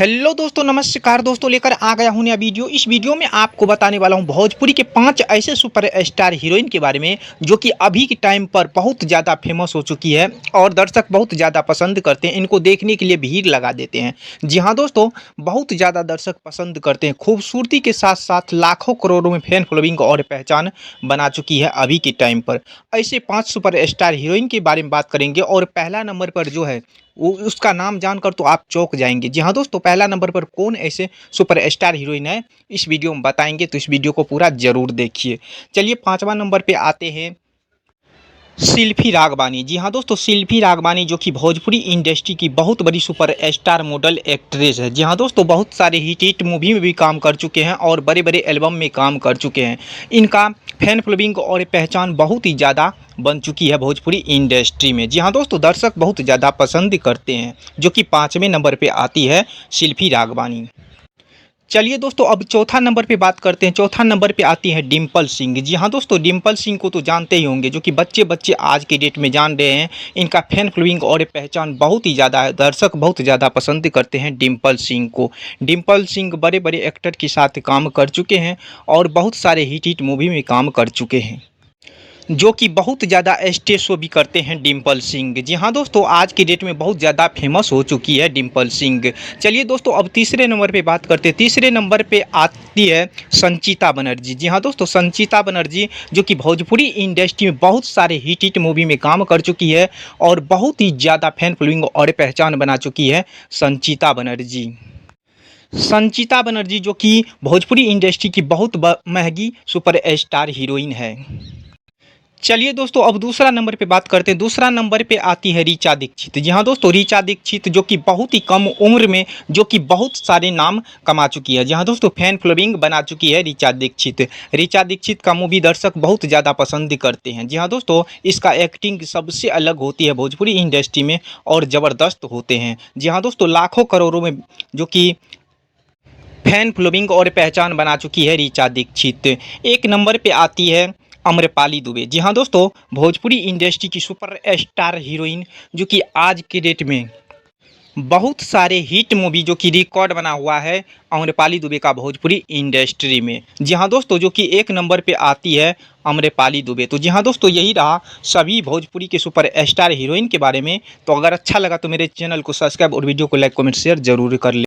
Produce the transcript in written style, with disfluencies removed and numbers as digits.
Hello दोस्तों, नमस्कार दोस्तों। लेकर आ गया हूँ नया वीडियो। इस वीडियो में आपको बताने वाला हूँ भोजपुरी के 5 ऐसे सुपर स्टार हीरोइन के बारे में जो कि अभी के टाइम पर बहुत ज़्यादा फेमस हो चुकी है और दर्शक बहुत ज़्यादा पसंद करते हैं। इनको देखने के लिए भीड़ लगा देते हैं। जी हाँ दोस्तों, बहुत ज़्यादा दर्शक पसंद करते हैं। खूबसूरती के साथ साथ लाखों करोड़ों में फैन फॉलोइंग और पहचान बना चुकी है अभी के टाइम पर। ऐसे 5 सुपर स्टार हीरोइन के बारे में बात करेंगे और पहला नंबर पर जो है वो उसका नाम जानकर तो आप चौंक जाएंगे। जी हाँ दोस्तों, पहला नंबर पर कौन ऐसे सुपर स्टार हीरोइन है इस वीडियो में बताएंगे, तो इस वीडियो को पूरा जरूर देखिए। चलिए 5वां नंबर पे आते हैं शिल्पी राघवानी। जी हाँ दोस्तों, शिल्पी राघवानी जो कि भोजपुरी इंडस्ट्री की बहुत बड़ी सुपर स्टार मॉडल एक्ट्रेस है। जी हाँ दोस्तों, बहुत सारे हिट हिट मूवी में भी काम कर चुके हैं और बड़े बड़े एल्बम में काम कर चुके हैं। इनका फैन फॉलोइंग और पहचान बहुत ही ज़्यादा बन चुकी है भोजपुरी इंडस्ट्री में। जी हाँ दोस्तों, दर्शक बहुत ज़्यादा पसंद करते हैं, जो कि 5वें नंबर पर आती है शिल्पी राघवानी। चलिए दोस्तों, अब चौथा नंबर पे बात करते हैं। चौथा नंबर पे आती है डिम्पल सिंह। जी हाँ दोस्तों, डिम्पल सिंह को तो जानते ही होंगे, जो कि बच्चे बच्चे आज के डेट में जान रहे हैं। इनका फैन फॉलोइंग और पहचान बहुत ही ज़्यादा है। दर्शक बहुत ज़्यादा पसंद करते हैं डिम्पल सिंह को। डिम्पल सिंह बड़े बड़े एक्टर के साथ काम कर चुके हैं और बहुत सारे हिट हिट मूवी में काम कर चुके हैं, जो कि बहुत ज़्यादा स्टेज शो भी करते हैं डिम्पल सिंह। जी हाँ दोस्तों, आज की डेट में बहुत ज़्यादा फेमस हो चुकी है डिम्पल सिंह। चलिए दोस्तों, अब तीसरे नंबर पे बात करते हैं। तीसरे नंबर पे आती है संचिता बनर्जी। जी हाँ दोस्तों, संचिता बनर्जी जो कि भोजपुरी इंडस्ट्री में बहुत सारे हिट हिट मूवी में काम कर चुकी है और बहुत ही ज़्यादा फैन फॉलोइंग और पहचान बना चुकी है संचिता बनर्जी। संचिता बनर्जी जो कि भोजपुरी इंडस्ट्री की बहुत महंगी सुपर स्टार हीरोइन है। चलिए दोस्तों, अब दूसरा नंबर पे बात करते हैं। दूसरा नंबर पे आती है ऋचा दीक्षित। जी हाँ दोस्तों, ऋचा दीक्षित जो कि बहुत ही कम उम्र में जो कि बहुत सारे नाम कमा चुकी है। जी हाँ दोस्तों, फैन फॉलोइंग बना चुकी है ऋचा दीक्षित। ऋचा दीक्षित का मूवी दर्शक बहुत ज़्यादा पसंद करते हैं। जी हाँ दोस्तों, इसका एक्टिंग सबसे अलग होती है भोजपुरी इंडस्ट्री में और ज़बरदस्त होते हैं। जी हाँ दोस्तों, लाखों करोड़ों में जो कि फैन फॉलोइंग और पहचान बना चुकी है ऋचा दीक्षित। एक नंबर पे आती है आम्रपाली दुबे। जी हाँ दोस्तों, भोजपुरी इंडस्ट्री की सुपर स्टार हीरोइन जो कि आज के डेट में बहुत सारे हिट मूवी जो कि रिकॉर्ड बना हुआ है आम्रपाली दुबे का भोजपुरी इंडस्ट्री में। जी हाँ दोस्तों, जो कि एक नंबर पे आती है आम्रपाली दुबे। तो जी हाँ दोस्तों, यही रहा सभी भोजपुरी के सुपर स्टार हीरोइन के बारे में। तो अगर अच्छा लगा तो मेरे चैनल को सब्सक्राइब और वीडियो को लाइक कमेंट शेयर जरूर कर ले।